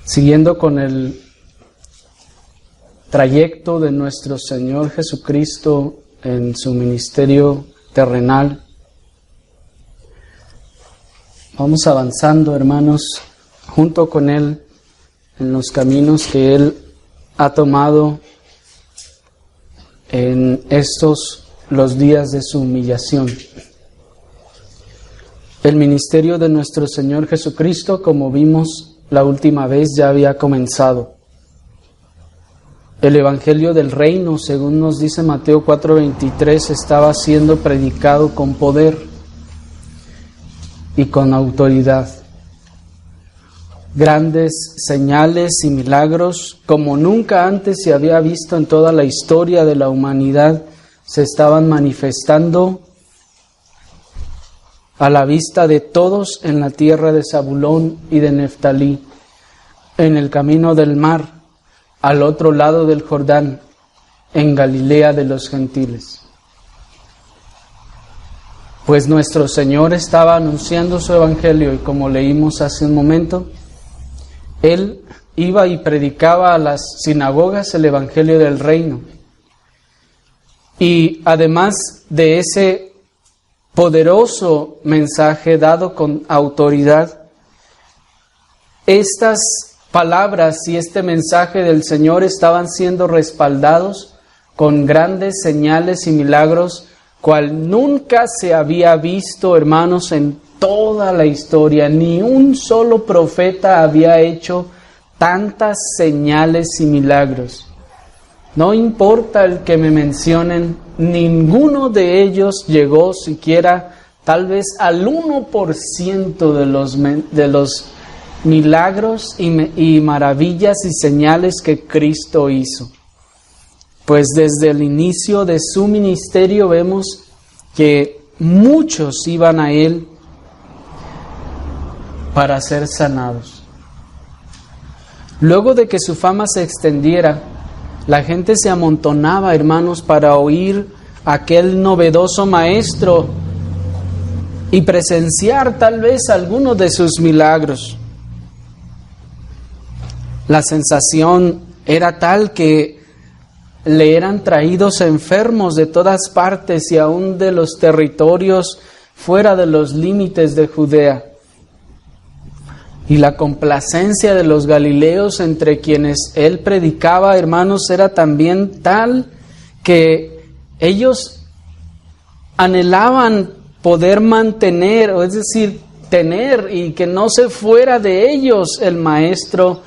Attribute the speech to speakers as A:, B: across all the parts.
A: Siguiendo con el trayecto de nuestro Señor Jesucristo en su ministerio terrenal, vamos avanzando, hermanos, junto con Él en los caminos que Él ha tomado en los días de su humillación. El ministerio de nuestro Señor Jesucristo, como vimos la última vez, ya había comenzado. El Evangelio del Reino, según nos dice Mateo 4:23, estaba siendo predicado con poder y con autoridad. Grandes señales y milagros, como nunca antes se había visto en toda la historia de la humanidad, se estaban manifestando a la vista de todos en la tierra de Zabulón y de Neftalí, en el camino del mar, al otro lado del Jordán, en Galilea de los gentiles. Pues nuestro Señor estaba anunciando su evangelio y, como leímos hace un momento, Él iba y predicaba a las sinagogas el evangelio del reino. Y además de ese poderoso mensaje dado con autoridad, estas palabras y este mensaje del Señor estaban siendo respaldados con grandes señales y milagros, cual nunca se había visto, hermanos, en toda la historia. Ni un solo profeta había hecho tantas señales y milagros. No importa el que me mencionen, ninguno de ellos llegó siquiera tal vez al 1% de los milagros y maravillas y señales que Cristo hizo. Pues desde el inicio de su ministerio vemos que muchos iban a Él para ser sanados. Luego de que su fama se extendiera, la gente se amontonaba, hermanos, para oír a aquel novedoso maestro y presenciar tal vez algunos de sus milagros. La sensación era tal que le eran traídos enfermos de todas partes y aún de los territorios fuera de los límites de Judea. Y la complacencia de los galileos entre quienes Él predicaba, hermanos, era también tal que ellos anhelaban poder mantener, o es decir, tener, y que no se fuera de ellos el maestro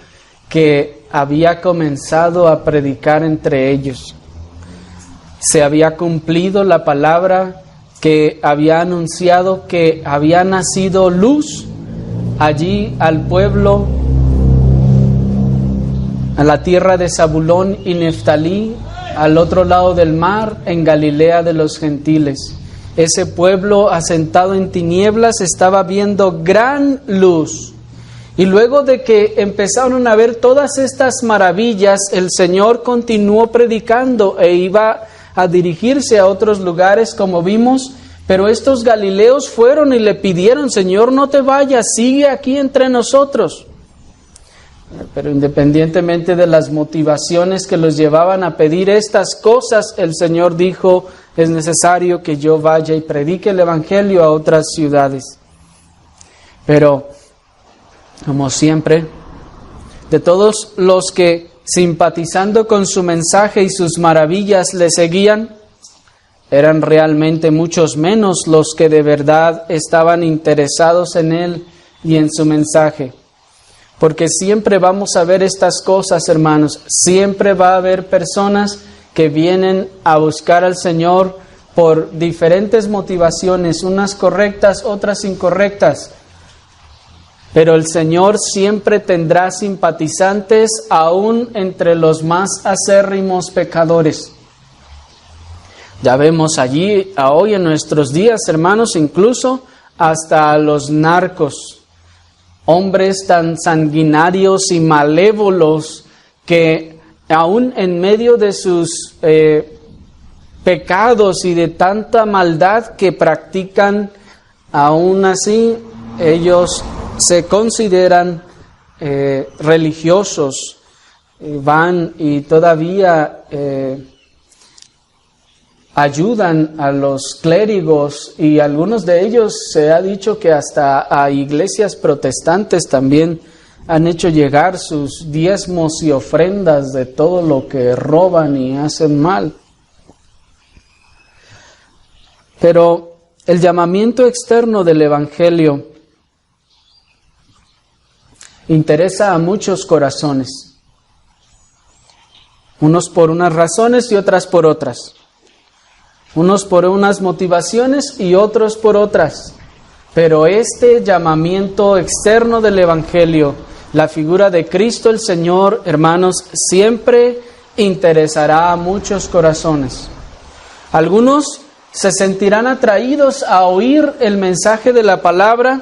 A: que había comenzado a predicar entre ellos. Se había cumplido la palabra que había anunciado que había nacido luz allí al pueblo, a la tierra de Zabulón y Neftalí, al otro lado del mar, en Galilea de los gentiles. Ese pueblo asentado en tinieblas estaba viendo gran luz. Y luego de que empezaron a ver todas estas maravillas, el Señor continuó predicando e iba a dirigirse a otros lugares, como vimos. Pero estos galileos fueron y le pidieron: Señor, no te vayas, sigue aquí entre nosotros. Pero independientemente de las motivaciones que los llevaban a pedir estas cosas, el Señor dijo: es necesario que yo vaya y predique el evangelio a otras ciudades. Pero, como siempre, de todos los que, simpatizando con su mensaje y sus maravillas, le seguían, eran realmente muchos menos los que de verdad estaban interesados en Él y en su mensaje. Porque siempre vamos a ver estas cosas, hermanos. Siempre va a haber personas que vienen a buscar al Señor por diferentes motivaciones, unas correctas, otras incorrectas. Pero el Señor siempre tendrá simpatizantes aún entre los más acérrimos pecadores. Ya vemos allí, hoy en nuestros días, hermanos, incluso hasta a los narcos, hombres tan sanguinarios y malévolos que aún en medio de sus pecados y de tanta maldad que practican, aún así ellos se consideran religiosos van y todavía ayudan a los clérigos, y algunos de ellos se ha dicho que hasta a iglesias protestantes también han hecho llegar sus diezmos y ofrendas de todo lo que roban y hacen mal. Pero el llamamiento externo del Evangelio interesa a muchos corazones, unos por unas razones y otras por otras, unos por unas motivaciones y otros por otras. Pero este llamamiento externo del Evangelio, la figura de Cristo el Señor, hermanos, siempre interesará a muchos corazones. Algunos se sentirán atraídos a oír el mensaje de la palabra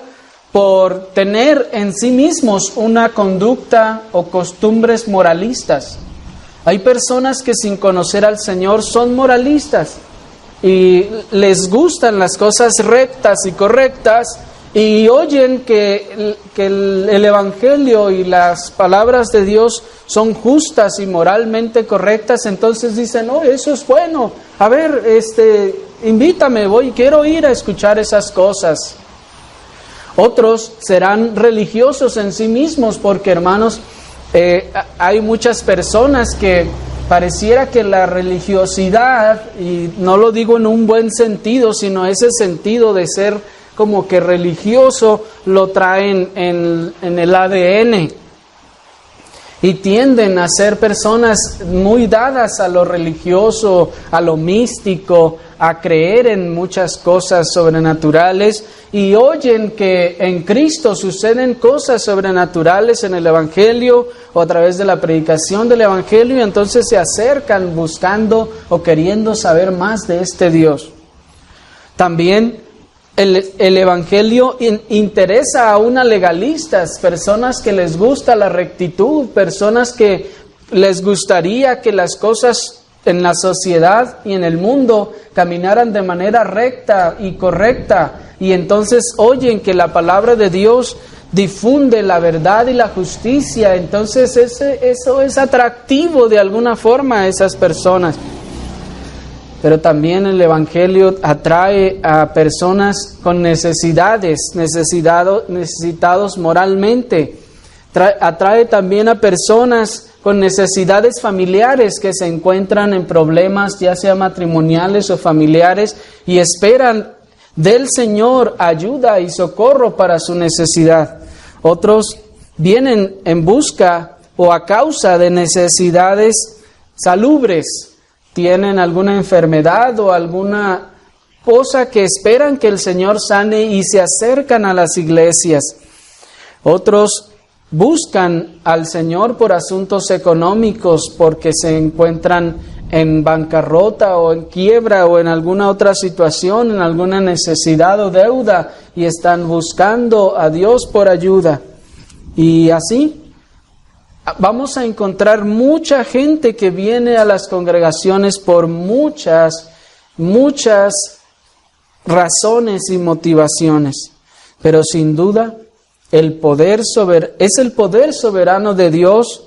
A: por tener en sí mismos una conducta o costumbres moralistas. Hay personas que sin conocer al Señor son moralistas y les gustan las cosas rectas y correctas, y oyen que el Evangelio y las palabras de Dios son justas y moralmente correctas. Entonces dicen: oh, eso es bueno, a ver, invítame, quiero ir a escuchar esas cosas. Otros serán religiosos en sí mismos, porque, hermanos, hay muchas personas que pareciera que la religiosidad, y no lo digo en un buen sentido, sino ese sentido de ser como que religioso, lo traen en el ADN, y tienden a ser personas muy dadas a lo religioso, a lo místico, a creer en muchas cosas sobrenaturales, y oyen que en Cristo suceden cosas sobrenaturales en el Evangelio o a través de la predicación del Evangelio, y entonces se acercan buscando o queriendo saber más de este Dios. También el Evangelio interesa a unas legalistas, personas que les gusta la rectitud, personas que les gustaría que las cosas en la sociedad y en el mundo caminaran de manera recta y correcta, y entonces oyen que la palabra de Dios difunde la verdad y la justicia. Entonces eso es atractivo de alguna forma a esas personas. Pero también el Evangelio atrae a personas con necesitados moralmente. Atrae también a personas con necesidades familiares que se encuentran en problemas, ya sea matrimoniales o familiares, y esperan del Señor ayuda y socorro para su necesidad. Otros vienen en busca o a causa de necesidades salubres. Tienen alguna enfermedad o alguna cosa que esperan que el Señor sane y se acercan a las iglesias. Otros buscan al Señor por asuntos económicos, porque se encuentran en bancarrota o en quiebra o en alguna otra situación, en alguna necesidad o deuda, y están buscando a Dios por ayuda. Y así vamos a encontrar mucha gente que viene a las congregaciones por muchas razones y motivaciones. Pero sin duda, es el poder soberano de Dios,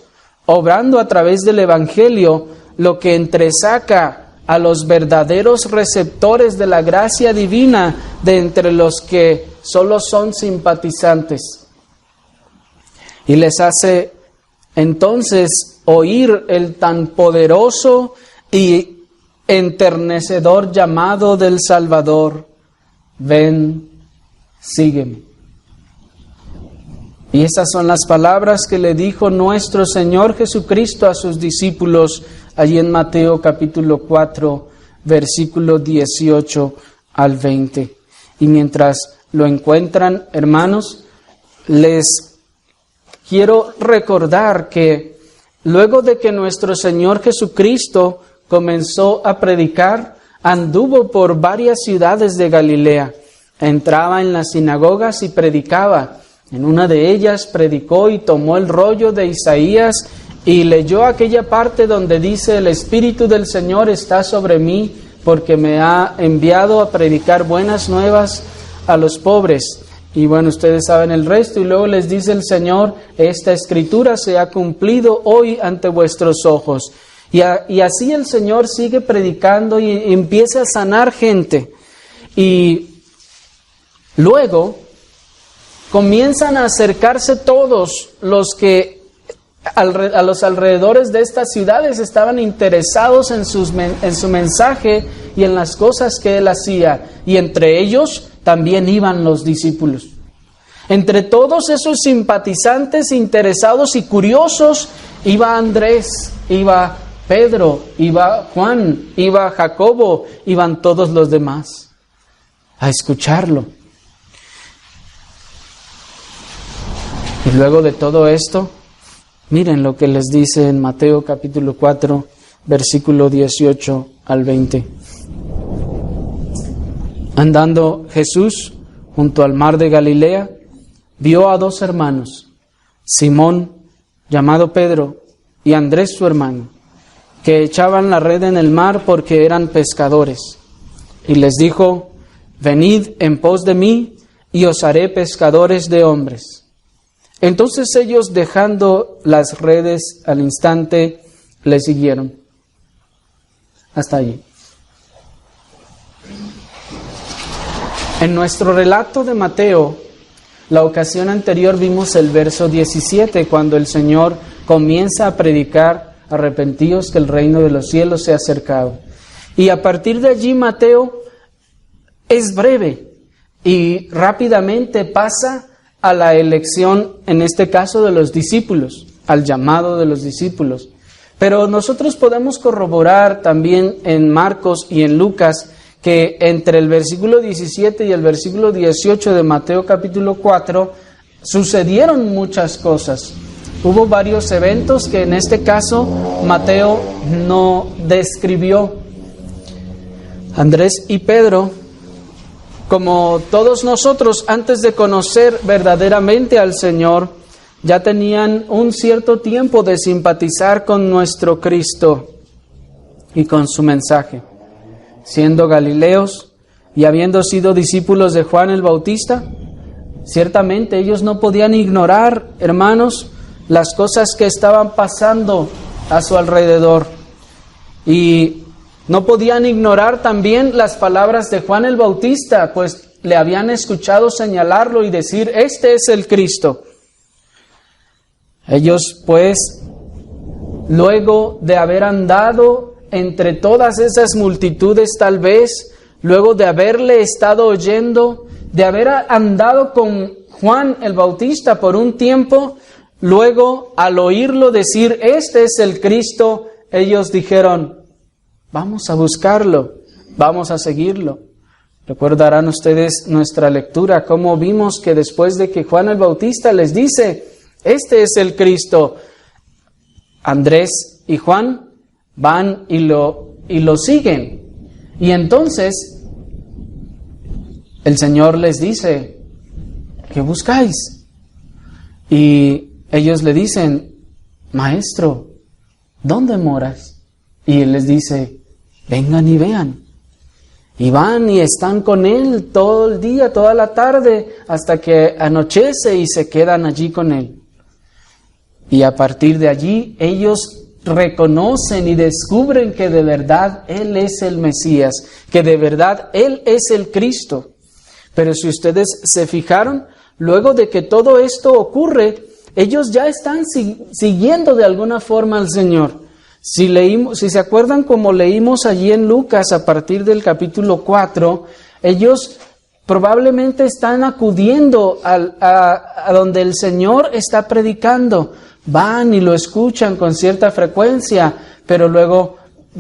A: obrando a través del Evangelio, lo que entresaca a los verdaderos receptores de la gracia divina de entre los que solo son simpatizantes, y les hace entonces oír el tan poderoso y enternecedor llamado del Salvador: ven, sígueme. Y esas son las palabras que le dijo nuestro Señor Jesucristo a sus discípulos allí en Mateo capítulo 4, versículo 18 al 20. Y mientras lo encuentran, hermanos, les quiero recordar que luego de que nuestro Señor Jesucristo comenzó a predicar, anduvo por varias ciudades de Galilea. Entraba en las sinagogas y predicaba. En una de ellas predicó y tomó el rollo de Isaías y leyó aquella parte donde dice: el Espíritu del Señor está sobre mí, porque me ha enviado a predicar buenas nuevas a los pobres, Y bueno, ustedes saben el resto. Y luego les dice el Señor, esta escritura se ha cumplido hoy ante vuestros ojos. Y así el Señor sigue predicando y empieza a sanar gente. Y luego comienzan a acercarse todos los que a los alrededores de estas ciudades estaban interesados en su mensaje y en las cosas que él hacía. Y entre ellos también iban los discípulos. Entre todos esos simpatizantes, interesados y curiosos, iba Andrés, iba Pedro, iba Juan, iba Jacobo, iban todos los demás a escucharlo. Y luego de todo esto, miren lo que les dice en Mateo capítulo 4, versículo 18 al 20. Andando Jesús junto al mar de Galilea, vio a dos hermanos, Simón, llamado Pedro, y Andrés su hermano, que echaban la red en el mar porque eran pescadores. Y les dijo, venid en pos de mí, y os haré pescadores de hombres. Entonces ellos, dejando las redes al instante, le siguieron. Hasta allí. En nuestro relato de Mateo, la ocasión anterior vimos el verso 17, cuando el Señor comienza a predicar, arrepentíos que el reino de los cielos se ha acercado. Y a partir de allí Mateo es breve y rápidamente pasa a la elección, en este caso de los discípulos, al llamado de los discípulos. Pero nosotros podemos corroborar también en Marcos y en Lucas que entre el versículo 17 y el versículo 18 de Mateo capítulo 4 sucedieron muchas cosas. Hubo varios eventos que en este caso Mateo no describió. Andrés y Pedro, como todos nosotros, antes de conocer verdaderamente al Señor, ya tenían un cierto tiempo de simpatizar con nuestro Cristo y con su mensaje. Siendo galileos y habiendo sido discípulos de Juan el Bautista, ciertamente ellos no podían ignorar, hermanos, las cosas que estaban pasando a su alrededor. Y no podían ignorar también las palabras de Juan el Bautista, pues le habían escuchado señalarlo y decir, este es el Cristo. Ellos, pues, luego de haber andado entre todas esas multitudes, tal vez, luego de haberle estado oyendo, de haber andado con Juan el Bautista por un tiempo, luego, al oírlo decir, este es el Cristo, ellos dijeron, vamos a buscarlo, vamos a seguirlo. Recordarán ustedes nuestra lectura, cómo vimos que después de que Juan el Bautista les dice, este es el Cristo, Andrés y Juan van y lo siguen. Y entonces el Señor les dice, ¿qué buscáis? Y ellos le dicen, Maestro, ¿dónde moras? Y Él les dice, vengan y vean. Y van y están con Él todo el día, toda la tarde, hasta que anochece y se quedan allí con Él. Y a partir de allí ellos reconocen y descubren que de verdad Él es el Mesías, que de verdad Él es el Cristo. Pero si ustedes se fijaron, luego de que todo esto ocurre, ellos ya están siguiendo de alguna forma al Señor. Si se acuerdan como leímos allí en Lucas a partir del capítulo 4, ellos probablemente están acudiendo a donde el Señor está predicando. Van y lo escuchan con cierta frecuencia, pero luego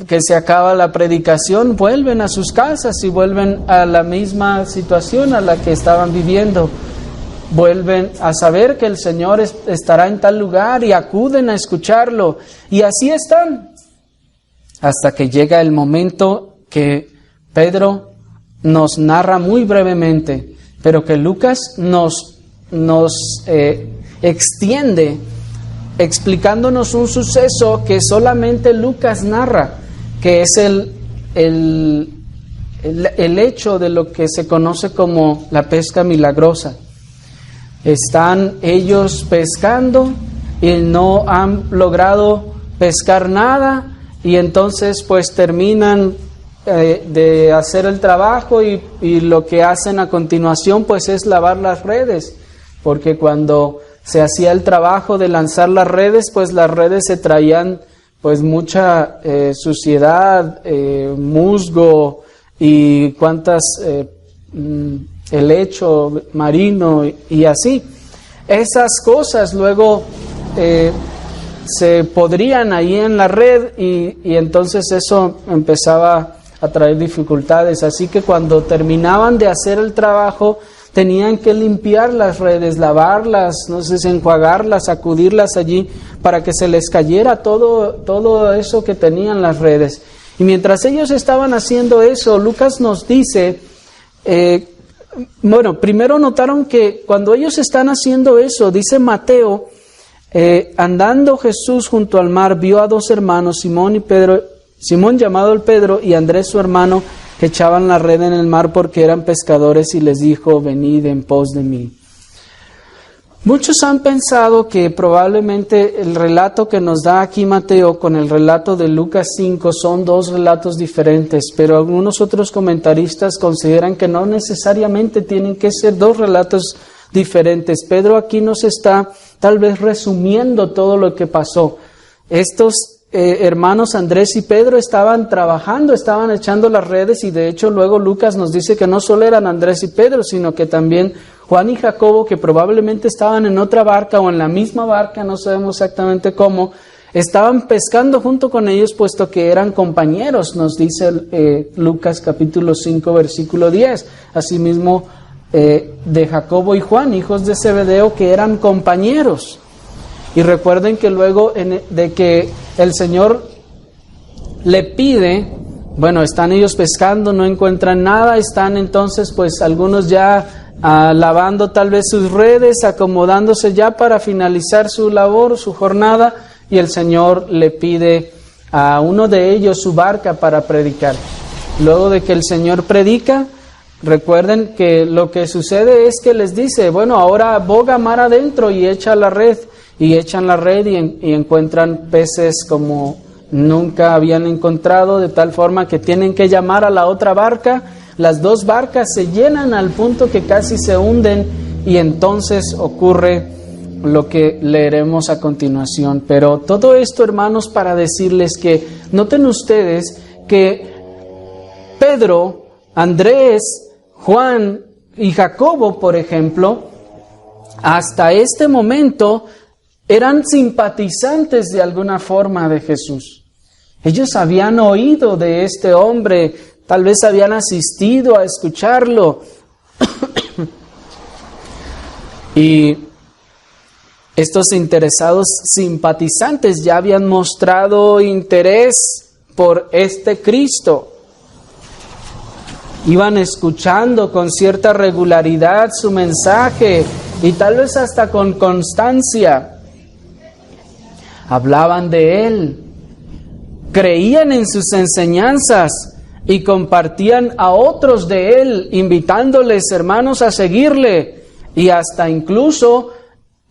A: que se acaba la predicación, vuelven a sus casas y vuelven a la misma situación a la que estaban viviendo. Vuelven a saber que el Señor estará en tal lugar y acuden a escucharlo. Y así están. Hasta que llega el momento que Pedro nos narra muy brevemente, pero que Lucas nos extiende, explicándonos un suceso que solamente Lucas narra, que es el hecho de lo que se conoce como la pesca milagrosa. Están ellos pescando y no han logrado pescar nada, y entonces pues terminan de hacer el trabajo y lo que hacen a continuación pues es lavar las redes, porque cuando se hacía el trabajo de lanzar las redes, pues las redes se traían pues mucha suciedad, musgo y cuantas helecho marino y así. Esas cosas luego se podrían ahí en la red y entonces eso empezaba a traer dificultades. Así que cuando terminaban de hacer el trabajo, tenían que limpiar las redes, lavarlas, no sé si enjuagarlas, sacudirlas allí para que se les cayera todo eso que tenían las redes. Y mientras ellos estaban haciendo eso, Lucas nos dice, primero notaron que cuando ellos están haciendo eso, dice Mateo, andando Jesús junto al mar, vio a dos hermanos, Simón llamado el Pedro y Andrés su hermano, que echaban la red en el mar porque eran pescadores, y les dijo: venid en pos de mí. Muchos han pensado que probablemente el relato que nos da aquí Mateo con el relato de Lucas 5 son dos relatos diferentes, pero algunos otros comentaristas consideran que no necesariamente tienen que ser dos relatos diferentes. Pedro aquí nos está tal vez resumiendo todo lo que pasó. Estos hermanos Andrés y Pedro estaban trabajando, estaban echando las redes, y de hecho luego Lucas nos dice que no solo eran Andrés y Pedro, sino que también Juan y Jacobo, que probablemente estaban en otra barca o en la misma barca, no sabemos exactamente cómo, estaban pescando junto con ellos, puesto que eran compañeros, nos dice Lucas capítulo 5 versículo 10. Asimismo de Jacobo y Juan, hijos de Zebedeo, que eran compañeros. Y recuerden que luego de que el Señor le pide, están ellos pescando, no encuentran nada, están entonces pues algunos ya lavando tal vez sus redes, acomodándose ya para finalizar su labor, su jornada, y el Señor le pide a uno de ellos su barca para predicar. Luego de que el Señor predica, recuerden que lo que sucede es que les dice, ahora boga mar adentro y echa la red. Y echan la red y encuentran peces como nunca habían encontrado, de tal forma que tienen que llamar a la otra barca. Las dos barcas se llenan al punto que casi se hunden, y entonces ocurre lo que leeremos a continuación. Pero todo esto, hermanos, para decirles que noten ustedes que Pedro, Andrés, Juan y Jacobo, por ejemplo, hasta este momento eran simpatizantes de alguna forma de Jesús. Ellos habían oído de este hombre, tal vez habían asistido a escucharlo. Y estos interesados simpatizantes ya habían mostrado interés por este Cristo. Iban escuchando con cierta regularidad su mensaje y tal vez hasta con constancia. Hablaban de Él, creían en sus enseñanzas y compartían a otros de Él, invitándoles, hermanos, a seguirle, y hasta incluso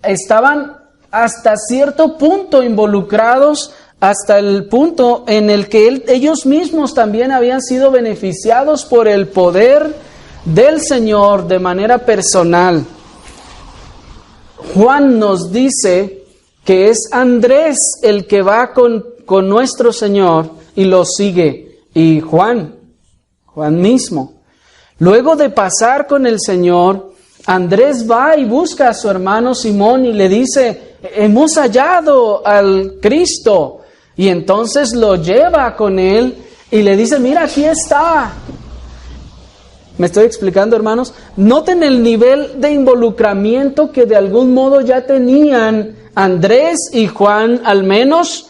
A: estaban hasta cierto punto involucrados, hasta el punto en el que ellos mismos también habían sido beneficiados por el poder del Señor de manera personal. Juan nos dice que es Andrés el que va con nuestro Señor y lo sigue, y Juan mismo. Luego de pasar con el Señor, Andrés va y busca a su hermano Simón y le dice: hemos hallado al Cristo. Y entonces lo lleva con él y le dice: mira, aquí está. ¿Me estoy explicando, hermanos? Noten el nivel de involucramiento que de algún modo ya tenían Andrés y Juan, al menos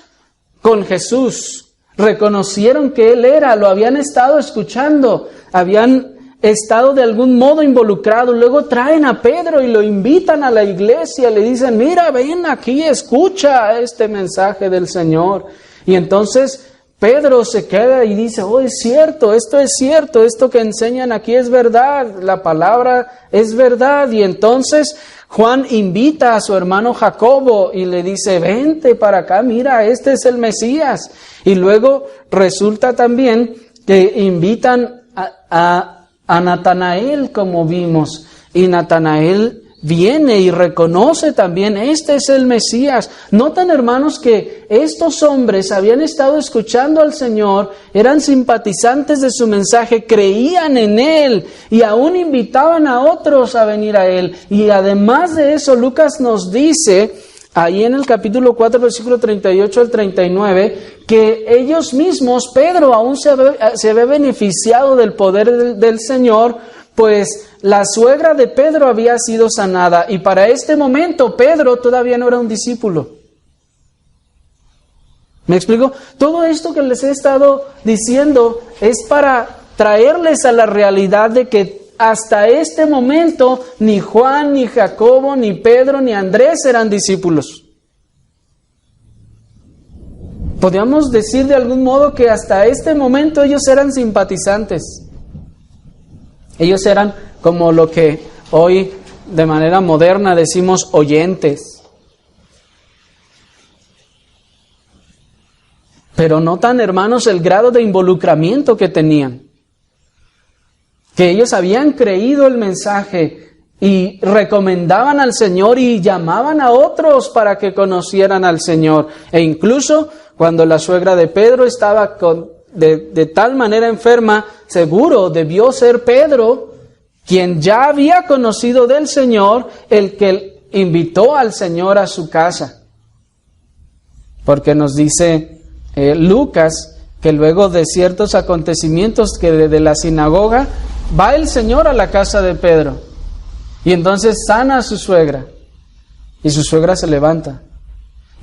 A: con Jesús. Reconocieron que Él era, lo habían estado escuchando, habían estado de algún modo involucrados. Luego traen a Pedro y lo invitan a la iglesia, le dicen: mira, ven aquí, escucha este mensaje del Señor. Y entonces Pedro se queda y dice, oh, es cierto, esto que enseñan aquí es verdad, la palabra es verdad. Y entonces Juan invita a su hermano Jacobo y le dice, vente para acá, mira, este es el Mesías. Y luego resulta también que invitan a Natanael, como vimos, y Natanael viene y reconoce también, este es el Mesías. Notan, hermanos, que estos hombres habían estado escuchando al Señor, eran simpatizantes de su mensaje, creían en Él y aún invitaban a otros a venir a Él. Y además de eso, Lucas nos dice, ahí en el capítulo 4, versículo 38 al 39, que ellos mismos, Pedro aún se había beneficiado del poder del Señor, pues la suegra de Pedro había sido sanada y para este momento Pedro todavía no era un discípulo. ¿Me explico? Todo esto que les he estado diciendo es para traerles a la realidad de que hasta este momento ni Juan, ni Jacobo, ni Pedro, ni Andrés eran discípulos. Podríamos decir de algún modo que hasta este momento ellos eran simpatizantes. Ellos eran como lo que hoy de manera moderna decimos oyentes. Pero notan, hermanos, el grado de involucramiento que tenían. Que ellos habían creído el mensaje y recomendaban al Señor y llamaban a otros para que conocieran al Señor. E incluso cuando la suegra de Pedro estaba de tal manera enferma, seguro debió ser Pedro, quien ya había conocido del Señor, el que invitó al Señor a su casa. Porque nos dice Lucas que luego de ciertos acontecimientos que de la sinagoga, va el Señor a la casa de Pedro y entonces sana a su suegra y su suegra se levanta.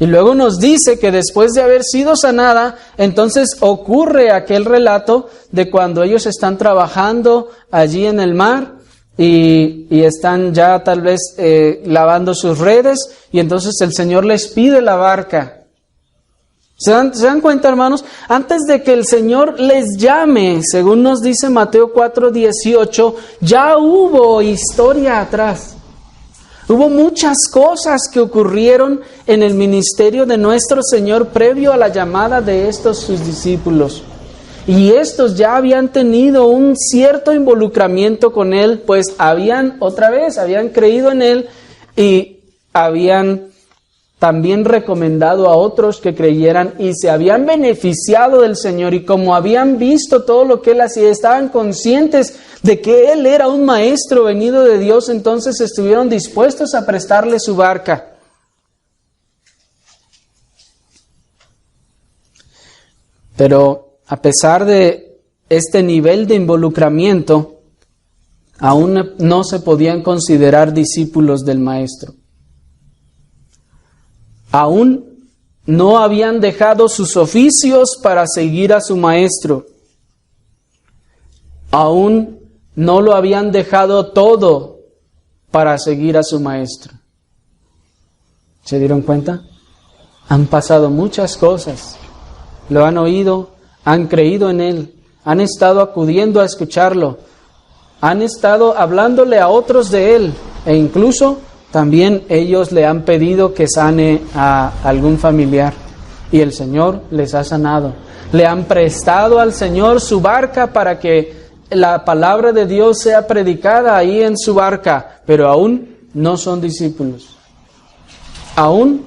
A: Y luego nos dice que después de haber sido sanada, entonces ocurre aquel relato de cuando ellos están trabajando allí en el mar y están ya tal vez lavando sus redes y entonces el Señor les pide la barca. ¿Se dan cuenta, hermanos? Antes de que el Señor les llame, según nos dice Mateo 4:18, ya hubo historia atrás. Hubo muchas cosas que ocurrieron en el ministerio de nuestro Señor previo a la llamada de estos sus discípulos. Y estos ya habían tenido un cierto involucramiento con Él, pues habían creído en Él y habían también recomendado a otros que creyeran y se habían beneficiado del Señor. Y como habían visto todo lo que Él hacía, estaban conscientes de que Él era un maestro venido de Dios, entonces estuvieron dispuestos a prestarle su barca. Pero a pesar de este nivel de involucramiento, aún no se podían considerar discípulos del Maestro. Aún no habían dejado sus oficios para seguir a su Maestro. Aún no lo habían dejado todo para seguir a su Maestro. ¿Se dieron cuenta? Han pasado muchas cosas. Lo han oído, han creído en Él, han estado acudiendo a escucharlo, han estado hablándole a otros de Él e incluso también ellos le han pedido que sane a algún familiar y el Señor les ha sanado. Le han prestado al Señor su barca para que la palabra de Dios sea predicada ahí en su barca, pero aún no son discípulos. Aún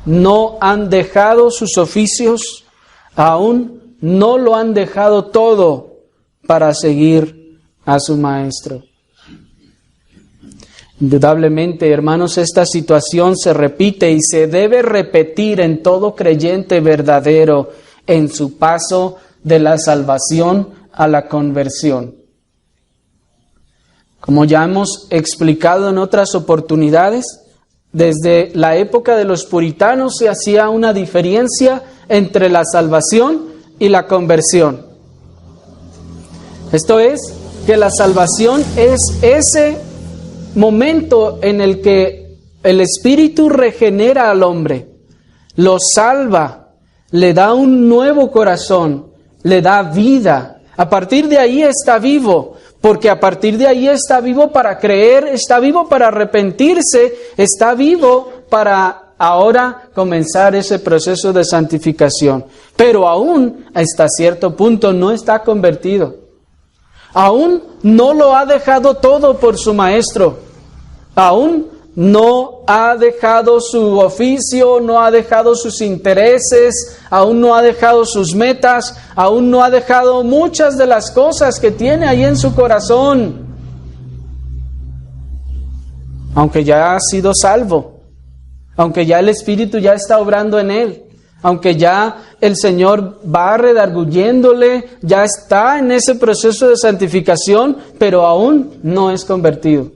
A: no han dejado sus oficios, aún no lo han dejado todo para seguir a su Maestro. Indudablemente, hermanos, esta situación se repite y se debe repetir en todo creyente verdadero en su paso de la salvación a la conversión. Como ya hemos explicado en otras oportunidades, desde la época de los puritanos se hacía una diferencia entre la salvación y la conversión. Esto es, que la salvación es ese momento en el que el Espíritu regenera al hombre, lo salva, le da un nuevo corazón, le da vida. A partir de ahí está vivo, porque a partir de ahí está vivo para creer, está vivo para arrepentirse, está vivo para ahora comenzar ese proceso de santificación. Pero aún hasta cierto punto no está convertido. Aún no lo ha dejado todo por su maestro. Aún no ha dejado su oficio, no ha dejado sus intereses, aún no ha dejado sus metas, aún no ha dejado muchas de las cosas que tiene ahí en su corazón. Aunque ya ha sido salvo, aunque ya el Espíritu ya está obrando en él, aunque ya el Señor va redarguyéndole, ya está en ese proceso de santificación, pero aún no es convertido.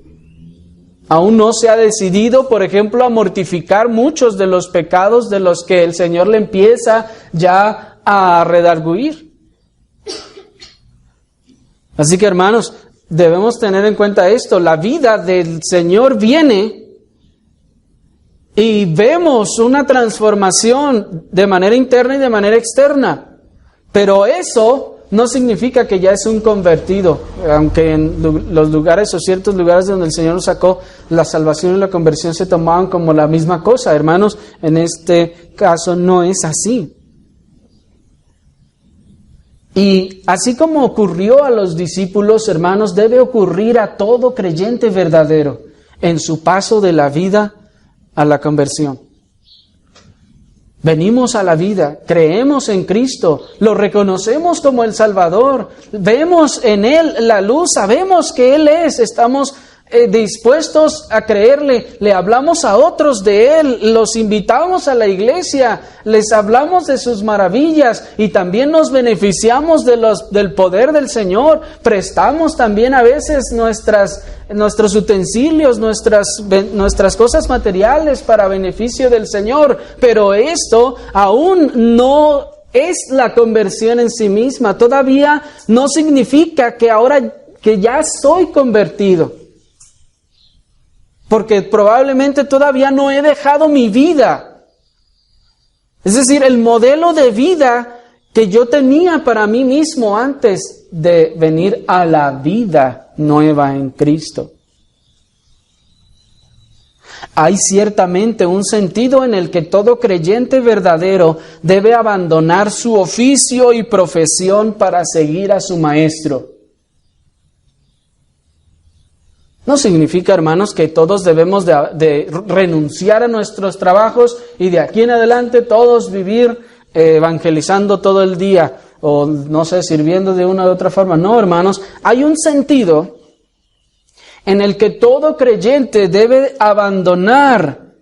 A: Aún no se ha decidido, por ejemplo, a mortificar muchos de los pecados de los que el Señor le empieza ya a redarguir. Así que, hermanos, debemos tener en cuenta esto. La vida del Señor viene y vemos una transformación de manera interna y de manera externa. Pero eso no significa que ya es un convertido, aunque en los lugares o ciertos lugares donde el Señor nos sacó, la salvación y la conversión se tomaban como la misma cosa. Hermanos, en este caso no es así. Y así como ocurrió a los discípulos, hermanos, debe ocurrir a todo creyente verdadero en su paso de la vida a la conversión. Venimos a la vida, creemos en Cristo, lo reconocemos como el Salvador, vemos en Él la luz, sabemos que Él es, estamos dispuestos a creerle, le hablamos a otros de Él, los invitamos a la iglesia, les hablamos de sus maravillas y también nos beneficiamos del poder del Señor, prestamos también a veces nuestros utensilios, nuestras cosas materiales para beneficio del Señor, pero esto aún no es la conversión en sí misma, todavía no significa que ahora que ya soy convertido. Porque probablemente todavía no he dejado mi vida. Es decir, el modelo de vida que yo tenía para mí mismo antes de venir a la vida nueva en Cristo. Hay ciertamente un sentido en el que todo creyente verdadero debe abandonar su oficio y profesión para seguir a su maestro. No significa, hermanos, que todos debemos de renunciar a nuestros trabajos y de aquí en adelante todos vivir evangelizando todo el día o, no sé, sirviendo de una u otra forma. No, hermanos, hay un sentido en el que todo creyente debe abandonar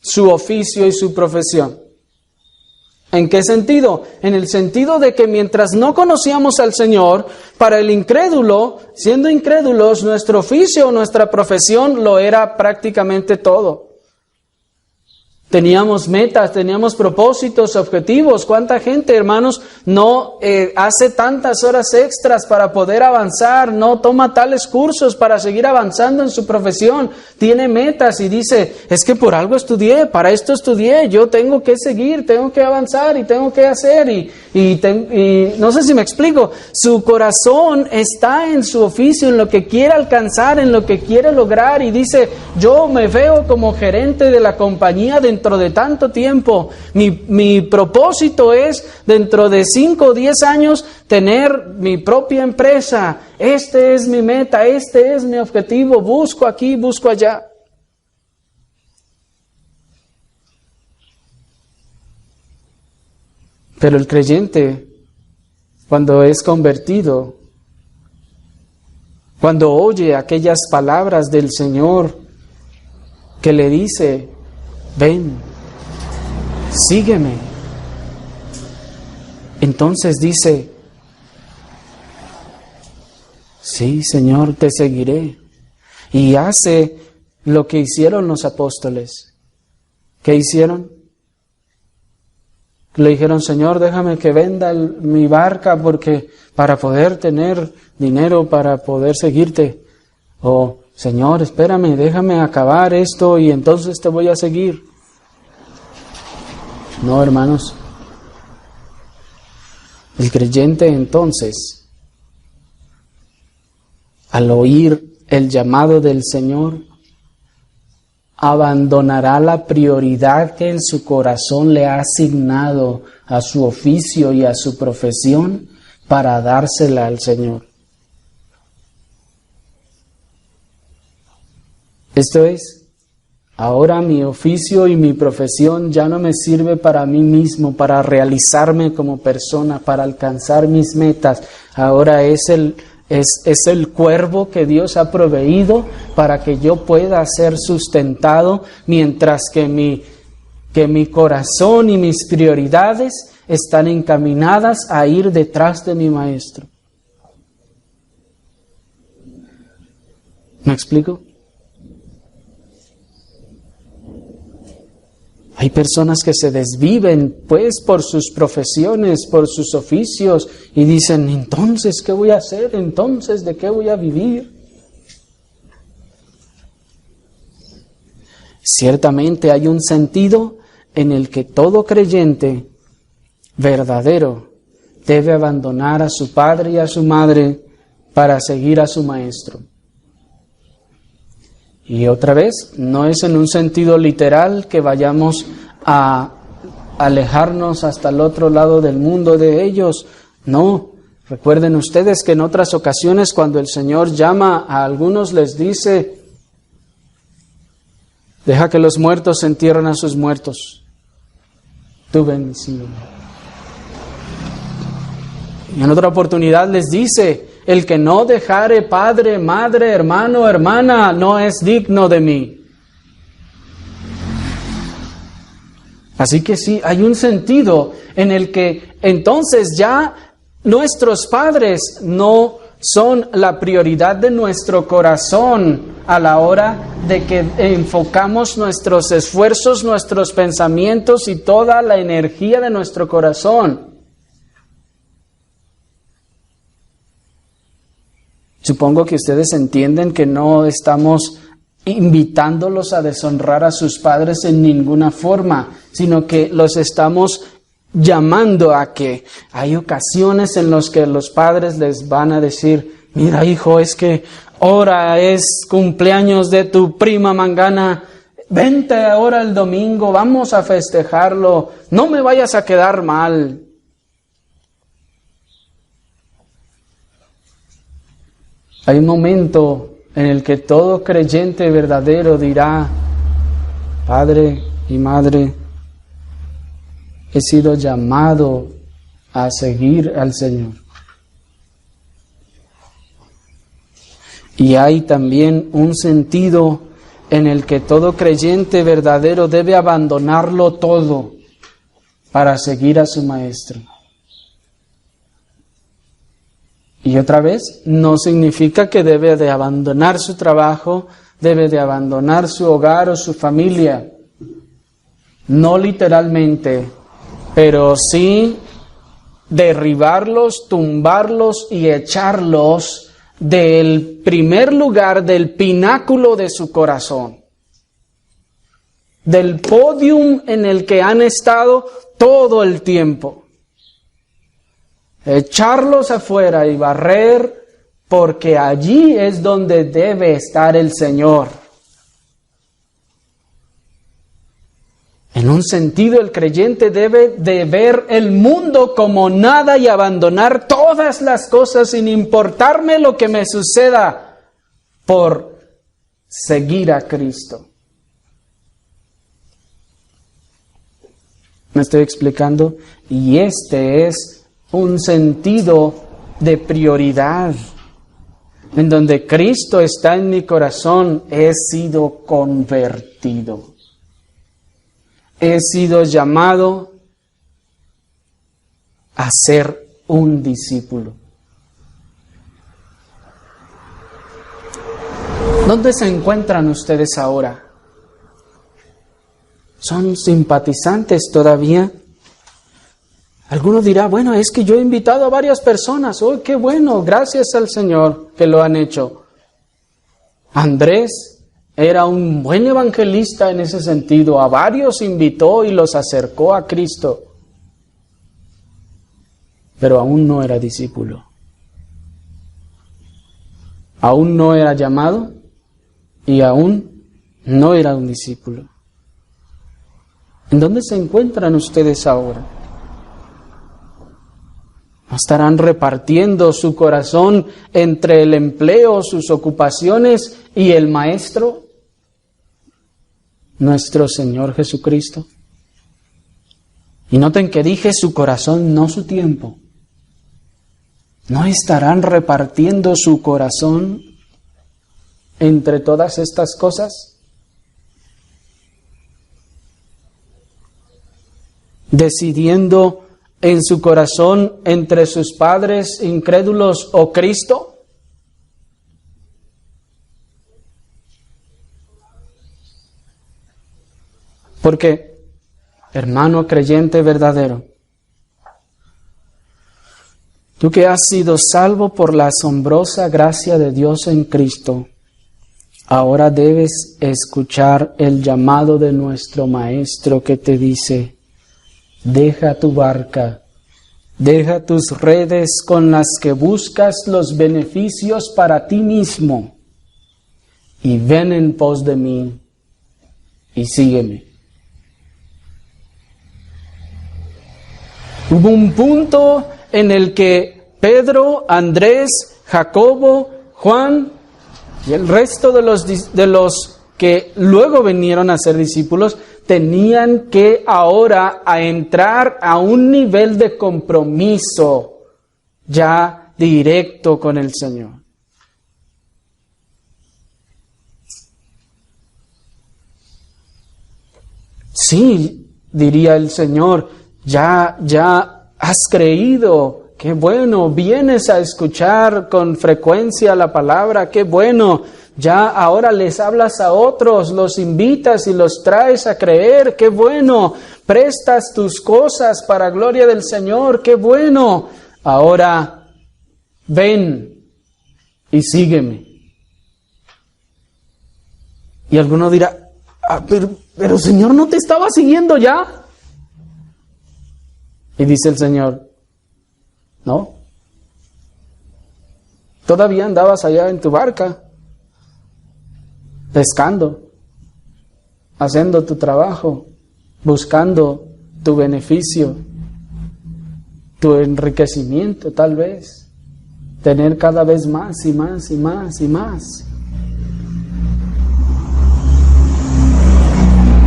A: su oficio y su profesión. ¿En qué sentido? En el sentido de que mientras no conocíamos al Señor, para el incrédulo, siendo incrédulos, nuestro oficio o nuestra profesión lo era prácticamente todo. Teníamos metas, teníamos propósitos, objetivos. ¿Cuánta gente, hermanos, no hace tantas horas extras para poder avanzar? No toma tales cursos para seguir avanzando en su profesión. Tiene metas y dice, es que por algo estudié, para esto estudié, yo tengo que seguir, tengo que avanzar y tengo que hacer. Y no sé si me explico. Su corazón está en su oficio, en lo que quiere alcanzar, en lo que quiere lograr. Y dice, yo me veo como gerente de la compañía dentro de tanto tiempo. Mi propósito es dentro de 5 o 10 años tener mi propia empresa. Este es mi meta, este es mi objetivo. Busco aquí, busco allá. Pero el creyente, cuando es convertido, cuando oye aquellas palabras del Señor que le dice, ven, sígueme. Entonces dice, sí, Señor, te seguiré. Y hace lo que hicieron los apóstoles. ¿Qué hicieron? Le dijeron, Señor, déjame que venda mi barca porque para poder tener dinero, para poder seguirte. O, Señor, espérame, déjame acabar esto y entonces te voy a seguir. No, hermanos. El creyente entonces, al oír el llamado del Señor, abandonará la prioridad que en su corazón le ha asignado a su oficio y a su profesión para dársela al Señor. Esto es, ahora mi oficio y mi profesión ya no me sirve para mí mismo, para realizarme como persona, para alcanzar mis metas. Ahora es el cuervo que Dios ha proveído para que yo pueda ser sustentado, mientras que mi corazón y mis prioridades están encaminadas a ir detrás de mi Maestro. ¿Me explico? Hay personas que se desviven, pues, por sus profesiones, por sus oficios, y dicen, entonces, ¿qué voy a hacer? Entonces, ¿de qué voy a vivir? Ciertamente hay un sentido en el que todo creyente verdadero debe abandonar a su padre y a su madre para seguir a su Maestro. Y otra vez, no es en un sentido literal que vayamos a alejarnos hasta el otro lado del mundo de ellos. No, recuerden ustedes que en otras ocasiones cuando el Señor llama a algunos les dice, deja que los muertos entierren a sus muertos. Tú ven, sígueme. Y en otra oportunidad les dice, el que no dejare padre, madre, hermano, hermana, no es digno de mí. Así que sí, hay un sentido en el que entonces ya nuestros padres no son la prioridad de nuestro corazón a la hora de que enfocamos nuestros esfuerzos, nuestros pensamientos y toda la energía de nuestro corazón. Supongo que ustedes entienden que no estamos invitándolos a deshonrar a sus padres en ninguna forma, sino que los estamos llamando a que hay ocasiones en las que los padres les van a decir, mira hijo, es que ahora es cumpleaños de tu prima Mangana, vente ahora el domingo, vamos a festejarlo, no me vayas a quedar mal. Hay un momento en el que todo creyente verdadero dirá, padre y madre, he sido llamado a seguir al Señor. Y hay también un sentido en el que todo creyente verdadero debe abandonarlo todo para seguir a su Maestro. Y otra vez, no significa que debe de abandonar su trabajo, debe de abandonar su hogar o su familia. No literalmente, pero sí derribarlos, tumbarlos y echarlos del primer lugar, del pináculo de su corazón, del podium en el que han estado todo el tiempo. Echarlos afuera y barrer, porque allí es donde debe estar el Señor. En un sentido, el creyente debe de ver el mundo como nada y abandonar todas las cosas sin importarme lo que me suceda por seguir a Cristo. ¿Me estoy explicando? Y este es un sentido de prioridad. En donde Cristo está en mi corazón, he sido convertido. He sido llamado a ser un discípulo. ¿Dónde se encuentran ustedes ahora? ¿Son simpatizantes todavía? Alguno dirá, bueno, es que yo he invitado a varias personas. ¡Oh, qué bueno! Gracias al Señor que lo han hecho. Andrés era un buen evangelista en ese sentido. A varios invitó y los acercó a Cristo. pero aún no era discípulo. Aún no era llamado y aún no era un discípulo. ¿En dónde se encuentran ustedes ahora? ¿No estarán repartiendo su corazón entre el empleo, sus ocupaciones y el Maestro, nuestro Señor Jesucristo? Y noten que dije su corazón, no su tiempo. ¿No estarán repartiendo su corazón entre todas estas cosas? Decidiendo en su corazón entre sus padres incrédulos o Cristo. Porque, hermano creyente verdadero, tú que has sido salvo por la asombrosa gracia de Dios en Cristo, ahora debes escuchar el llamado de nuestro Maestro que te dice: deja tu barca, deja tus redes con las que buscas los beneficios para ti mismo y ven en pos de mí y sígueme. Hubo un punto en el que Pedro, Andrés, Jacobo, Juan y el resto de los que luego vinieron a ser discípulos tenían que ahora entrar a un nivel de compromiso ya directo con el Señor. Sí, diría el Señor, ya has creído, qué bueno, vienes a escuchar con frecuencia la palabra, qué bueno, ya ahora les hablas a otros, los invitas y los traes a creer, qué bueno, prestas tus cosas para gloria del Señor, qué bueno, ahora ven y sígueme. Y alguno dirá, pero Señor, ¿no te estaba siguiendo ya? Y dice el Señor, no, todavía andabas allá en tu barca, pescando, haciendo tu trabajo, buscando tu beneficio, tu enriquecimiento tal vez, tener cada vez más y más y más y más.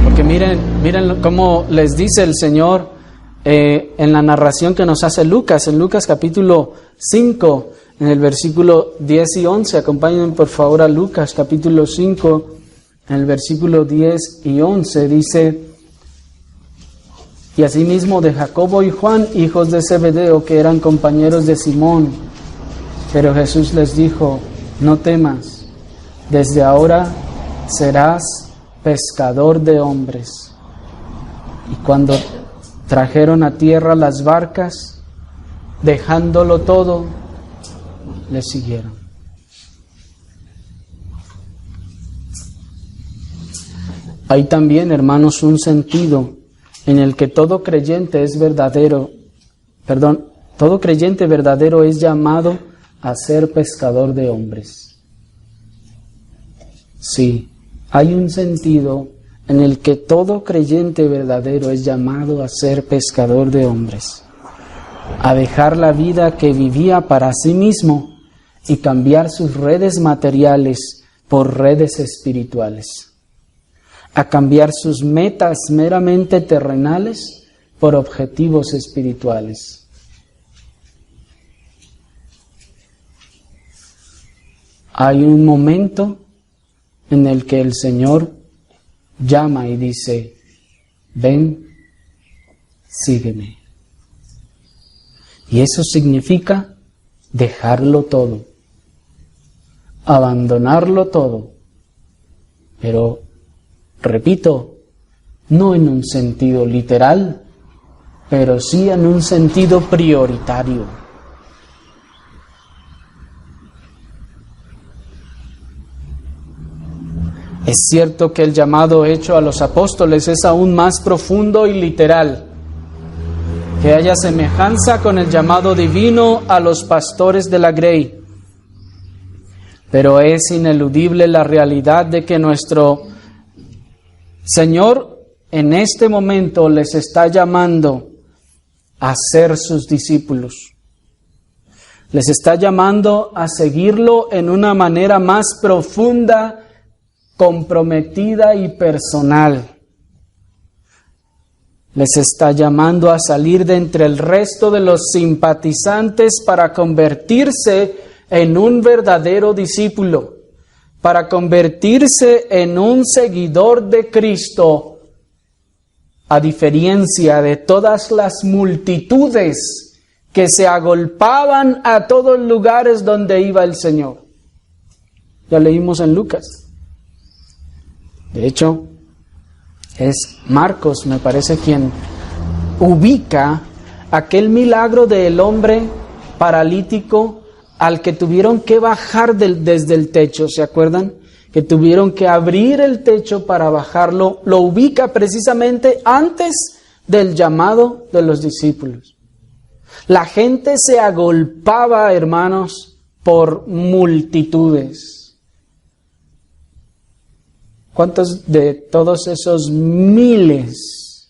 A: Porque miren cómo les dice el Señor en la narración que nos hace Lucas, en Lucas capítulo 5, en el versículo 10 y 11, acompáñenme por favor a Lucas capítulo 5, en el versículo 10 y 11, dice: y asimismo de Jacobo y Juan, hijos de Zebedeo, que eran compañeros de Simón. Pero Jesús les dijo: no temas, desde ahora serás pescador de hombres. Y cuando trajeron a tierra las barcas, dejándolo todo, le siguieron. Hay también, hermanos, un sentido en el que todo creyente verdadero es llamado a ser pescador de hombres. Sí, hay un sentido en el que todo creyente verdadero es llamado a ser pescador de hombres, a dejar la vida que vivía para sí mismo y cambiar sus redes materiales por redes espirituales, a cambiar sus metas meramente terrenales por objetivos espirituales. Hay un momento en el que el Señor llama y dice: ven, sígueme. Y eso significa dejarlo todo, abandonarlo todo. Pero, repito, no en un sentido literal, pero sí en un sentido prioritario. Es cierto que el llamado hecho a los apóstoles es aún más profundo y literal. que haya semejanza con el llamado divino a los pastores de la grey. Pero es ineludible la realidad de que nuestro Señor en este momento les está llamando a ser sus discípulos. Les está llamando a seguirlo en una manera más profunda, comprometida y personal. Les está llamando a salir de entre el resto de los simpatizantes para convertirse en un verdadero discípulo, para convertirse en un seguidor de Cristo, a diferencia de todas las multitudes que se agolpaban a todos lugares donde iba el Señor. Ya leímos en Lucas. De hecho, es Marcos, me parece, quien ubica aquel milagro del hombre paralítico al que tuvieron que bajar desde el techo, ¿se acuerdan? Que tuvieron que abrir el techo para bajarlo. Lo ubica precisamente antes del llamado de los discípulos. La gente se agolpaba, hermanos, por multitudes. ¿Cuántos de todos esos miles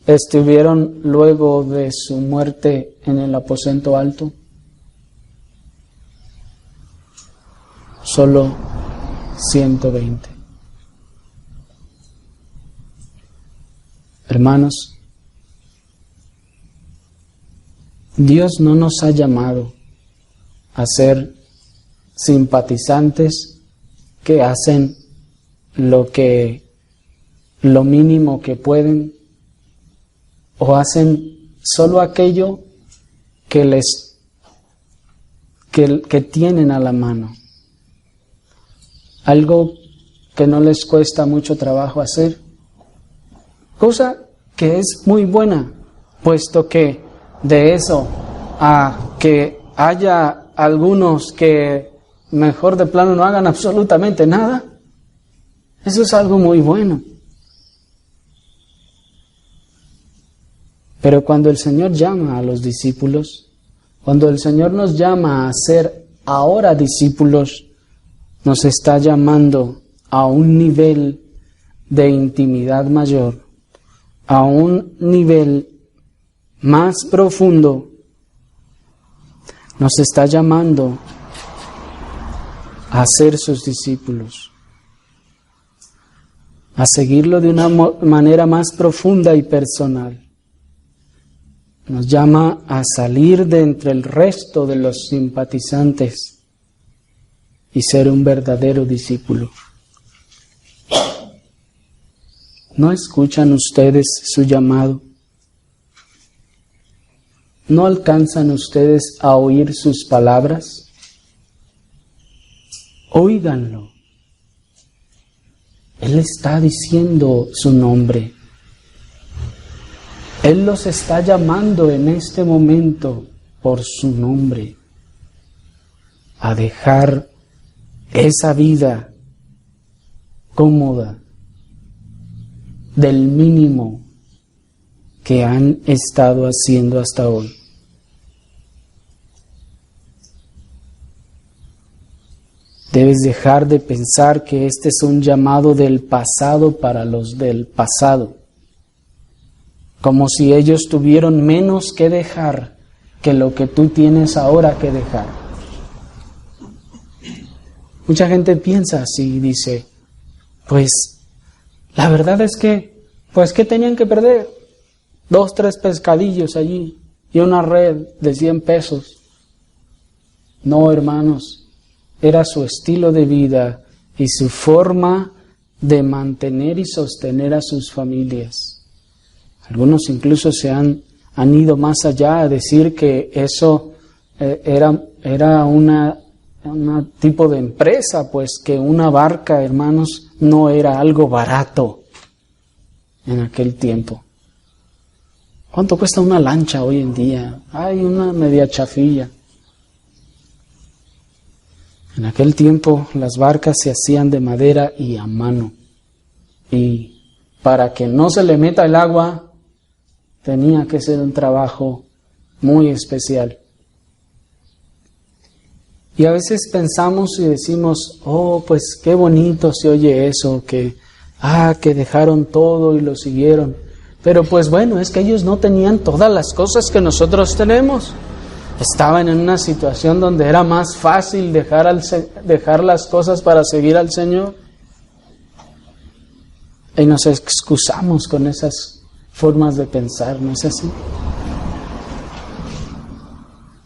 A: estuvieron luego de su muerte en el aposento alto? Solo 120. Hermanos, Dios no nos ha llamado a ser simpatizantes que hacen lo mínimo que pueden, o hacen solo aquello que tienen a la mano. Algo que no les cuesta mucho trabajo hacer. Cosa que es muy buena, puesto que de eso a que haya algunos que mejor de plano no hagan absolutamente nada, eso es algo muy bueno. Pero cuando el Señor llama a los discípulos, cuando el Señor nos llama a ser ahora discípulos, nos está llamando a un nivel de intimidad mayor, a un nivel más profundo. Nos está llamando a ser sus discípulos, a seguirlo de una manera más profunda y personal. Nos llama a salir de entre el resto de los simpatizantes y ser un verdadero discípulo. ¿No escuchan ustedes su llamado? ¿No alcanzan ustedes a oír sus palabras? Óiganlo. Él está diciendo su nombre. Él los está llamando en este momento por su nombre a dejar esa vida cómoda del mínimo que han estado haciendo hasta hoy. Debes dejar de pensar que este es un llamado del pasado para los del pasado, como si ellos tuvieron menos que dejar que lo que tú tienes ahora que dejar. Mucha gente piensa así y dice, pues la verdad es que, pues ¿qué tenían que perder? 2, 3 pescadillos allí y una red de 100 pesos. No, hermanos, era su estilo de vida y su forma de mantener y sostener a sus familias. Algunos incluso se han ido más allá a decir que eso era un tipo de empresa, pues que una barca, hermanos, no era algo barato en aquel tiempo. ¿Cuánto cuesta una lancha hoy en día? Hay una media chafilla. En aquel tiempo las barcas se hacían de madera y a mano. Y para que no se le meta el agua, tenía que ser un trabajo muy especial. Y a veces pensamos y decimos, oh, pues qué bonito se oye eso, que dejaron todo y lo siguieron. Pero pues bueno, es que ellos no tenían todas las cosas que nosotros tenemos. Estaban en una situación donde era más fácil dejar las cosas para seguir al Señor. Y nos excusamos con esas formas de pensar, ¿no es así?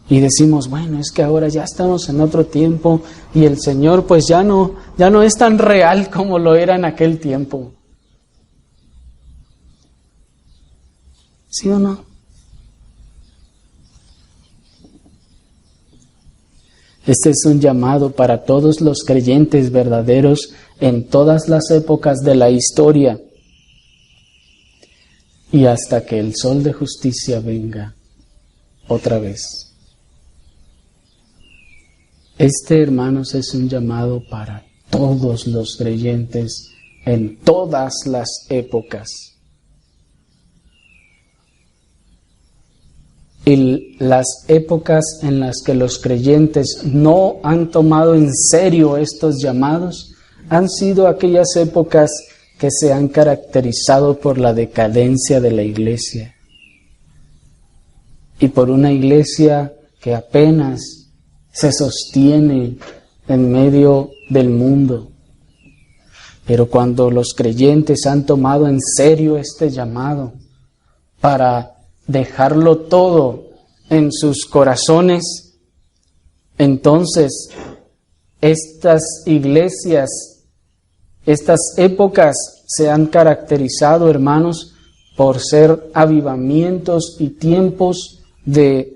A: Y decimos, bueno, es que ahora ya estamos en otro tiempo y el Señor pues ya no es tan real como lo era en aquel tiempo. ¿Sí o no? Este es un llamado para todos los creyentes verdaderos en todas las épocas de la historia y hasta que el sol de justicia venga otra vez. Este, hermanos, es un llamado para todos los creyentes en todas las épocas. Y las épocas en las que los creyentes no han tomado en serio estos llamados han sido aquellas épocas que se han caracterizado por la decadencia de la iglesia y por una iglesia que apenas se sostiene en medio del mundo. Pero cuando los creyentes han tomado en serio este llamado para dejarlo todo en sus corazones, entonces estas iglesias, estas épocas se han caracterizado, hermanos, por ser avivamientos y tiempos de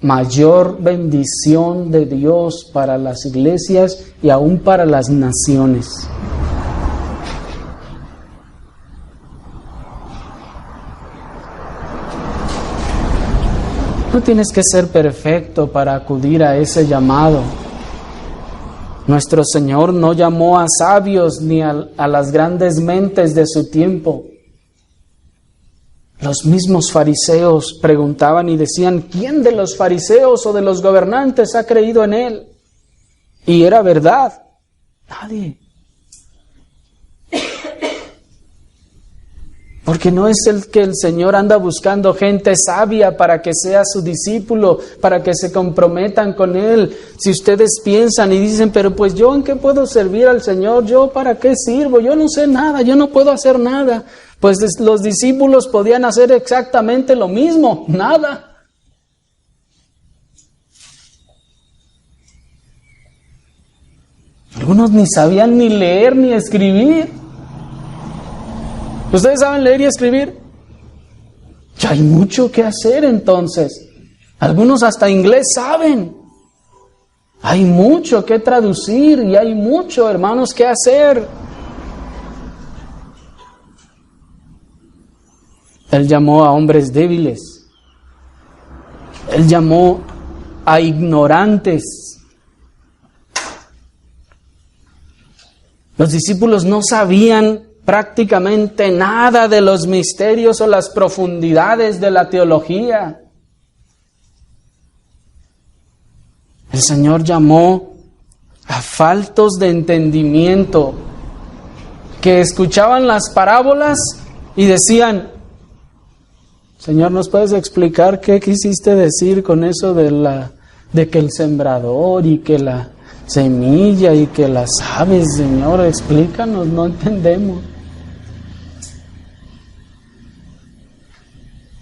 A: mayor bendición de Dios para las iglesias y aún para las naciones. No tienes que ser perfecto para acudir a ese llamado. Nuestro Señor no llamó a sabios ni a las grandes mentes de su tiempo. Los mismos fariseos preguntaban y decían, ¿quién de los fariseos o de los gobernantes ha creído en Él? Y era verdad, nadie. Porque no es el que el Señor anda buscando gente sabia para que sea su discípulo, para que se comprometan con Él. Si ustedes piensan y dicen, pero pues yo ¿en qué puedo servir al Señor? ¿Yo para qué sirvo? Yo no sé nada, yo no puedo hacer nada. Pues los discípulos podían hacer exactamente lo mismo, nada. Algunos ni sabían ni leer ni escribir. ¿Ustedes saben leer y escribir? Ya hay mucho que hacer entonces. Algunos hasta inglés saben. Hay mucho que traducir y hay mucho, hermanos, que hacer. Él llamó a hombres débiles. Él llamó a ignorantes. Los discípulos no sabían prácticamente nada de los misterios o las profundidades de la teología. El Señor llamó a faltos de entendimiento que escuchaban las parábolas y decían, Señor, ¿nos puedes explicar qué quisiste decir con eso de que el sembrador y que la semilla y que las aves? Señor, explícanos, no entendemos.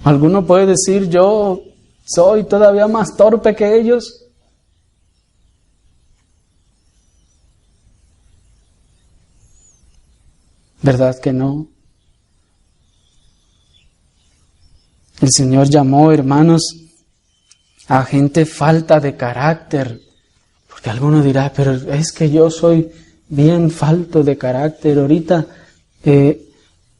A: Alguno puede decir, yo soy todavía más torpe que ellos. ¿Verdad que no? El Señor llamó, hermanos, a gente falta de carácter. Porque alguno dirá, pero es que yo soy bien falto de carácter. Ahorita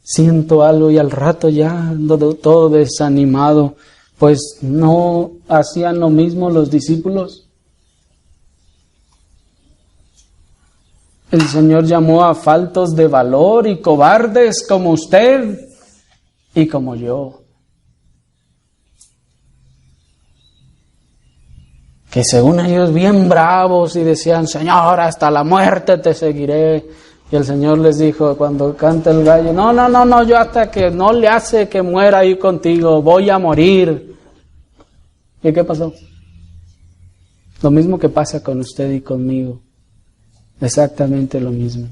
A: siento algo y al rato ya ando todo desanimado. Pues no hacían lo mismo los discípulos. El Señor llamó a faltos de valor y cobardes como usted y como yo. Que según ellos bien bravos y decían, Señor, hasta la muerte te seguiré. Y el Señor les dijo cuando canta el gallo, no, yo hasta que no le hace que muera ahí contigo, voy a morir. ¿Y qué pasó? Lo mismo que pasa con usted y conmigo. Exactamente lo mismo.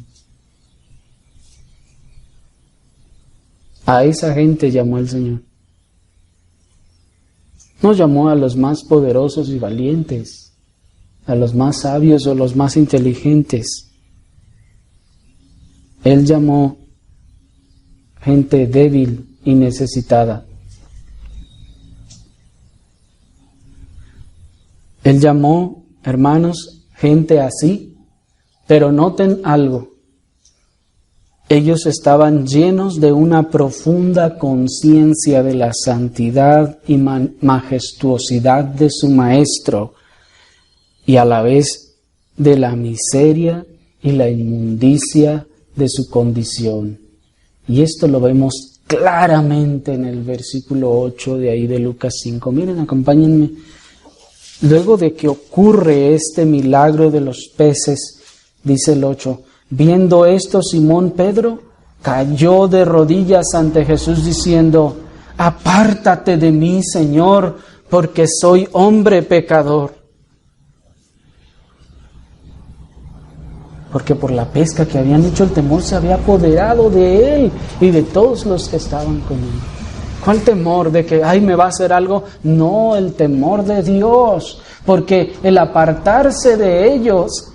A: A esa gente llamó el Señor. No llamó a los más poderosos y valientes, a los más sabios o los más inteligentes. Él llamó gente débil y necesitada. Él llamó, hermanos, gente así, pero noten algo. Ellos estaban llenos de una profunda conciencia de la santidad y majestuosidad de su Maestro y a la vez de la miseria y la inmundicia de su condición. Y esto lo vemos claramente en el versículo 8 de ahí de Lucas 5. Miren, acompáñenme. Luego de que ocurre este milagro de los peces, dice el 8, viendo esto, Simón Pedro cayó de rodillas ante Jesús diciendo, apártate de mí, Señor, porque soy hombre pecador. Porque por la pesca que habían hecho el temor se había apoderado de él y de todos los que estaban con él. ¿Cuál temor? ¿De que, me va a hacer algo? No, el temor de Dios. Porque el apartarse de ellos,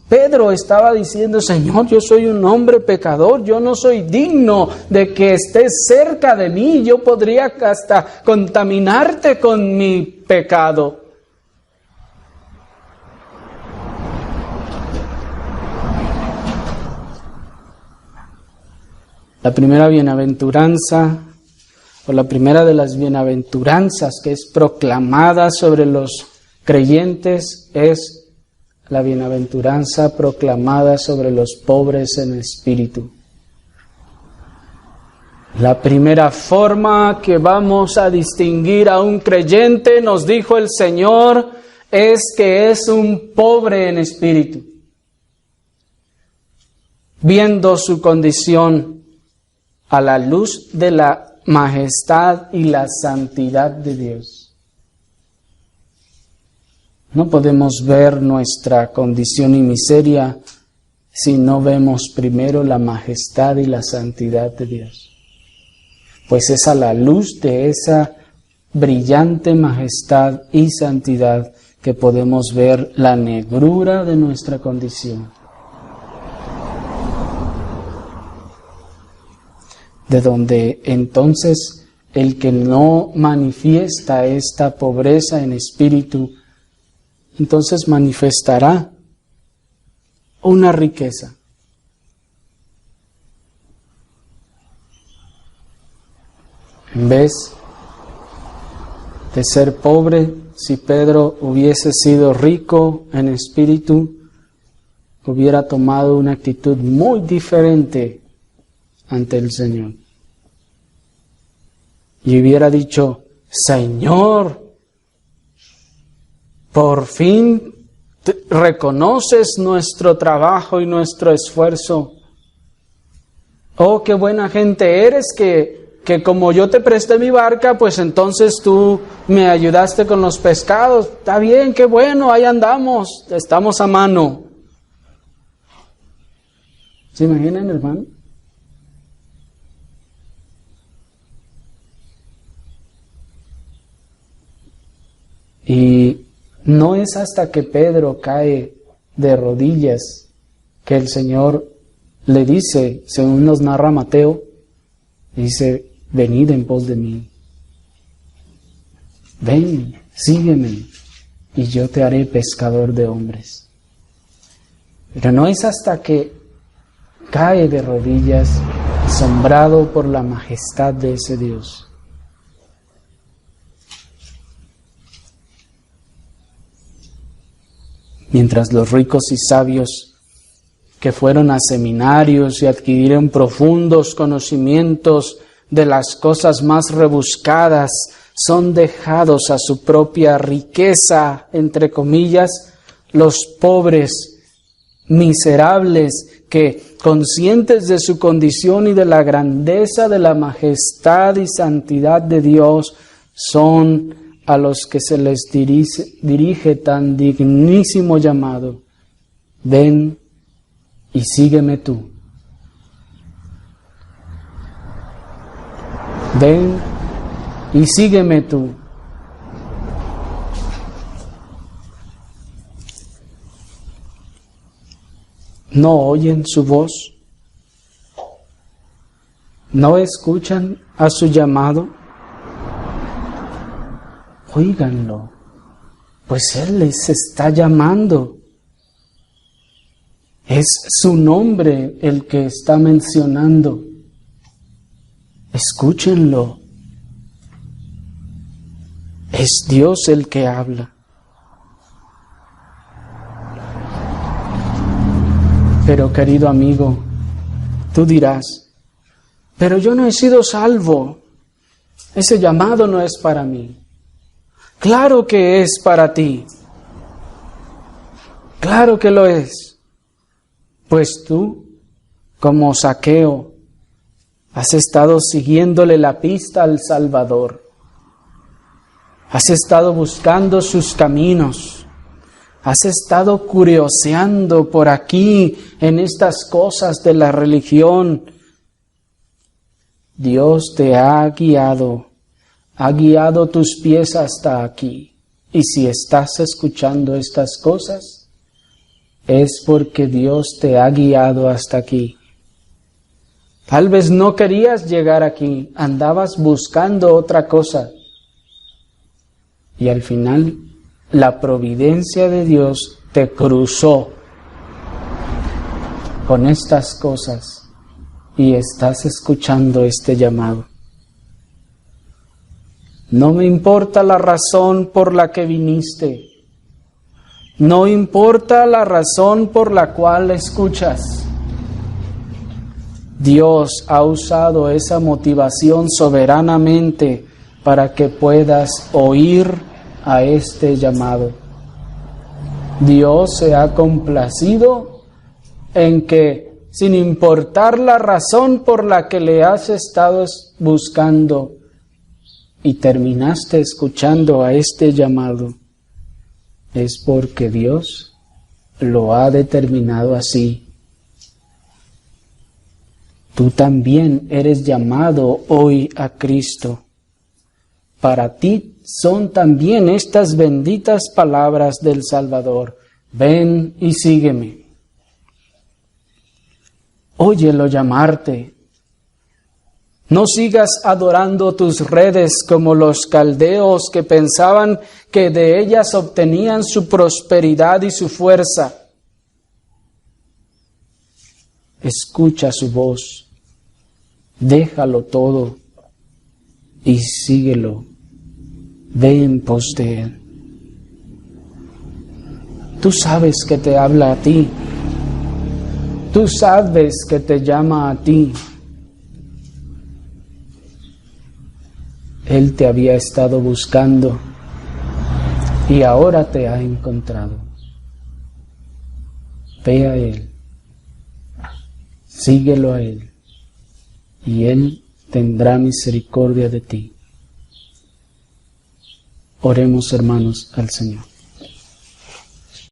A: Pedro estaba diciendo, Señor, yo soy un hombre pecador, yo no soy digno de que estés cerca de mí, yo podría hasta contaminarte con mi pecado. La primera bienaventuranza, o la primera de las bienaventuranzas que es proclamada sobre los creyentes es la bienaventuranza proclamada sobre los pobres en espíritu. La primera forma que vamos a distinguir a un creyente, nos dijo el Señor, es que es un pobre en espíritu. Viendo su condición a la luz de la majestad y la santidad de Dios. No podemos ver nuestra condición y miseria si no vemos primero la majestad y la santidad de Dios. Pues es a la luz de esa brillante majestad y santidad que podemos ver la negrura de nuestra condición. De donde entonces el que no manifiesta esta pobreza en espíritu, entonces manifestará una riqueza. En vez de ser pobre, si Pedro hubiese sido rico en espíritu, hubiera tomado una actitud muy diferente ante el Señor. Y hubiera dicho, Señor, por fin reconoces nuestro trabajo y nuestro esfuerzo. Oh, qué buena gente eres que como yo te presté mi barca, pues entonces tú me ayudaste con los pescados. Está bien, qué bueno, ahí andamos, estamos a mano. ¿Se imaginan, hermano? Y no es hasta que Pedro cae de rodillas que el Señor le dice, según nos narra Mateo, dice, venid en pos de mí. Ven, sígueme, y yo te haré pescador de hombres. Pero no es hasta que cae de rodillas, asombrado por la majestad de ese Dios. Mientras los ricos y sabios que fueron a seminarios y adquirieron profundos conocimientos de las cosas más rebuscadas, son dejados a su propia riqueza, entre comillas, los pobres, miserables, que, conscientes de su condición y de la grandeza de la majestad y santidad de Dios, son a los que se les dirige tan dignísimo llamado: ven y sígueme tú. Ven y sígueme tú. ¿No oyen su voz? ¿No escuchan a su llamado? Óiganlo, pues Él les está llamando. Es su nombre el que está mencionando. Escúchenlo. Es Dios el que habla. Pero querido amigo, tú dirás: pero yo no he sido salvo. Ese llamado no es para mí. Claro que es para ti. Claro que lo es. Pues tú, como Zaqueo, has estado siguiéndole la pista al Salvador. Has estado buscando sus caminos. Has estado curioseando por aquí en estas cosas de la religión. Dios te ha guiado tus pies hasta aquí. Y si estás escuchando estas cosas, es porque Dios te ha guiado hasta aquí. Tal vez no querías llegar aquí, andabas buscando otra cosa. Y al final, la providencia de Dios te cruzó con estas cosas y estás escuchando este llamado. No me importa la razón por la que viniste. No importa la razón por la cual escuchas. Dios ha usado esa motivación soberanamente para que puedas oír a este llamado. Dios se ha complacido en que, sin importar la razón por la que le has estado buscando y terminaste escuchando a este llamado, es porque Dios lo ha determinado así. Tú también eres llamado hoy a Cristo. Para ti son también estas benditas palabras del Salvador: ven y sígueme. Óyelo llamarte. No sigas adorando tus redes como los caldeos que pensaban que de ellas obtenían su prosperidad y su fuerza. Escucha su voz. Déjalo todo y síguelo. Ve en pos de Él. Tú sabes que te habla a ti. Tú sabes que te llama a ti. Él te había estado buscando y ahora te ha encontrado. Ve a Él. Síguelo a Él. Y Él tendrá misericordia de ti. Oremos, hermanos, al Señor.